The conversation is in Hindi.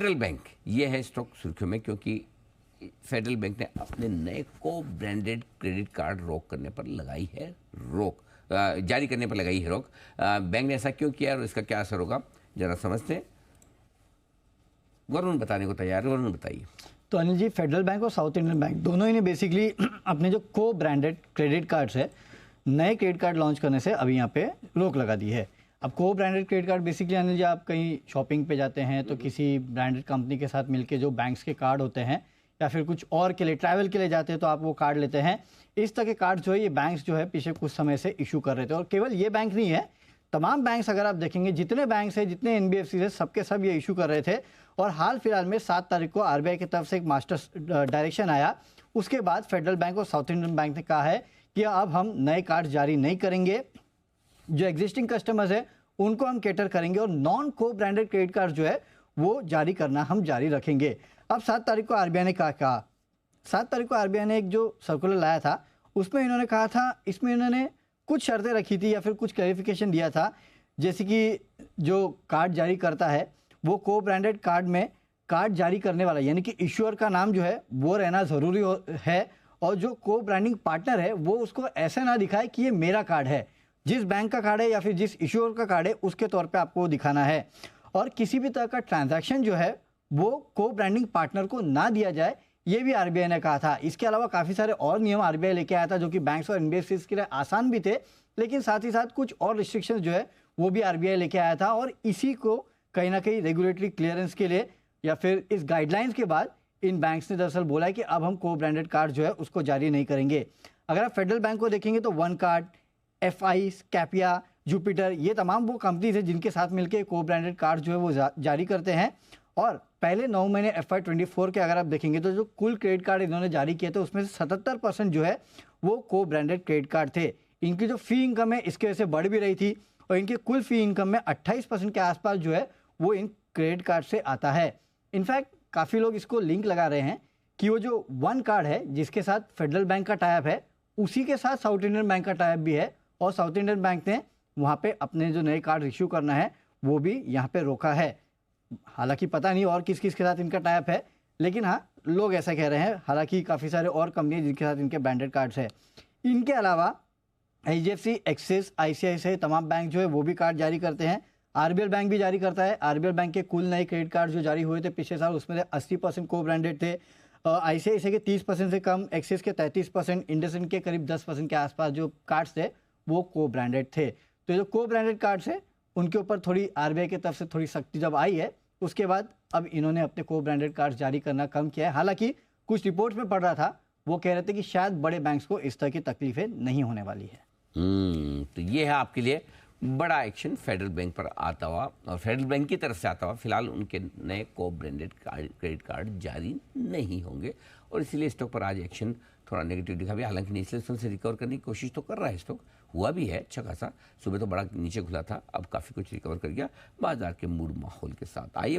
फेडरल बैंक ये है स्टॉक सुर्खियों में, क्योंकि फेडरल बैंक ने अपने नए को ब्रांडेड क्रेडिट कार्ड रोक करने पर लगाई है रोक, जारी करने पर लगाई है रोक। बैंक ने ऐसा क्यों किया और इसका क्या असर होगा, जरा समझते हैं। वरुण बताने को तैयार है, वरुण बताइए। तो अनिल जी, फेडरल बैंक और साउथ इंडियन बैंक दोनों ही ने बेसिकली अपने जो को ब्रांडेड क्रेडिट कार्ड्स है, नए क्रेडिट कार्ड लॉन्च करने से अभी यहाँ पे रोक लगा दी है। अब को branded credit card basically Anil ji, आप कहीं शॉपिंग पे जाते हैं तो किसी ब्रांडेड कंपनी के साथ मिलके जो बैंक्स के कार्ड होते हैं, या फिर कुछ और के लिए ट्रैवल के लिए जाते हैं तो आप वो कार्ड लेते हैं। इस तरह के कार्ड जो है ये बैंक्स जो है पिछले कुछ समय से इशू कर रहे थे, और केवल ये बैंक नहीं है, तमाम बैंक्स अगर आप देखेंगे जितने बैंक्स हैं, जितने एनबीएफसी है, सबके सब ये इशू कर रहे थे। और हाल फिलहाल में 7 तारीख को आरबीआई की तरफ से एक मास्टर डायरेक्शन आया। उसके बाद फेडरल बैंक और साउथ इंडियन बैंक ने कहा है कि अब हम नए कार्ड जारी नहीं करेंगे, जो एग्जिस्टिंग कस्टमर्स है उनको हम कैटर करेंगे, और नॉन को ब्रांडेड क्रेडिट कार्ड जो है वो जारी करना हम जारी रखेंगे। अब 7 तारीख को आरबीआई ने कहा 7 तारीख को आरबीआई ने एक जो सर्कुलर लाया था उसमें इन्होंने कहा था, इसमें इन्होंने कुछ शर्तें रखी थी या फिर कुछ क्लैरिफिकेशन दिया था, जैसे कि जो कार्ड जारी करता है वो को ब्रांडेड कार्ड में कार्ड जारी करने वाला यानी कि इश्यूअर का नाम जो है वो रहना ज़रूरी है, और जो को ब्रांडिंग पार्टनर है वो उसको ऐसे ना दिखाए कि ये मेरा कार्ड है, जिस बैंक का कार्ड है या फिर जिस इश्यूअर का कार्ड है उसके तौर पे आपको दिखाना है। और किसी भी तरह का ट्रांजैक्शन जो है वो को ब्रांडिंग पार्टनर को ना दिया जाए, ये भी आरबीआई ने कहा था। इसके अलावा काफ़ी सारे और नियम आरबीआई लेके आया था जो कि बैंक्स और एनबीएफसी के लिए आसान भी थे, लेकिन साथ ही साथ कुछ और रिस्ट्रिक्शंस जो है वो भी आरबीआई लेके आया था। और इसी को कहीं ना कहीं रेगुलेटरी क्लियरेंस के लिए या फिर इस गाइडलाइंस के बाद इन बैंक्स ने दरअसल बोला है कि अब हम को ब्रांडेड कार्ड जो है उसको जारी नहीं करेंगे। अगर आप फेडरल बैंक को देखेंगे तो वन कार्ड, एफआई, कैपिया, जुपिटर, ये तमाम वो कंपनीज है जिनके साथ मिलकर को ब्रांडेड कार्ड जो है वो जारी करते हैं। और पहले 9 महीने FY24 के अगर आप देखेंगे तो जो कुल क्रेडिट कार्ड इन्होंने जारी किए थे उसमें से 77% जो है वो को ब्रांडेड क्रेडिट कार्ड थे। इनकी जो फी इनकम है इसकी वजह से बढ़ भी रही थी, और इनके कुल फी इनकम में 28% के आसपास जो है वो इन क्रेडिट कार्ड से आता है। इनफैक्ट काफ़ी लोग इसको लिंक लगा रहे हैं कि वो जो वन कार्ड है जिसके साथ फेडरल बैंक का टाइप है, उसी के साथ साउथ इंडियन बैंक का टाइप भी है, और साउथ इंडियन बैंक ने वहाँ पे अपने जो नए कार्ड इश्यू करना है वो भी यहाँ पे रोका है। हालांकि पता नहीं और किस किस के साथ इनका टाइप है, लेकिन हाँ लोग ऐसा कह रहे हैं। हालांकि काफ़ी सारे और कंपनी जिनके साथ इनके ब्रांडेड कार्ड्स है। इनके अलावा HDFC, एक्सिस, ICICI तमाम बैंक जो है वो भी कार्ड जारी करते हैं। आरबीएल बैंक भी जारी करता है। आरबीएल बैंक के कुल नए क्रेडिट कार्ड जो जारी हुए थे पिछले साल उसमें से 80% को ब्रांडेड थे। ICICI के 30% से कम, एक्सिस के 33%, इंडसइंड के करीब 10% के आसपास जो कार्ड्स थे वो को ब्रांडेड थे। तो जो को ब्रांडेड कार्ड्स है उनके ऊपर थोड़ी आरबीआई की तरफ से थोड़ी सख्ती जब आई है, उसके बाद अब इन्होंने अपने को ब्रांडेड कार्ड जारी करना कम किया है। हालांकि कुछ रिपोर्ट्स में पढ़ रहा था वो कह रहे थे कि शायद बड़े बैंक्स को इस तरह की तकलीफें नहीं होने वाली है। तो ये है आपके लिए बड़ा एक्शन फेडरल बैंक पर आता हुआ, और फेडरल बैंक की तरफ से आता हुआ। फिलहाल उनके नए को ब्रांडेड क्रेडिट कार्ड जारी नहीं होंगे, और इसीलिए स्टॉक पर आज एक्शन थोड़ा नेगेटिव दिखा भी। हालांकि निचले स्तर से रिकवर करने की कोशिश तो कर रहा है स्टॉक, हुआ भी है अच्छा खासा। सुबह तो बड़ा नीचे खुला था, अब काफ़ी कुछ रिकवर कर गया बाजार के मूड माहौल के साथ। आइए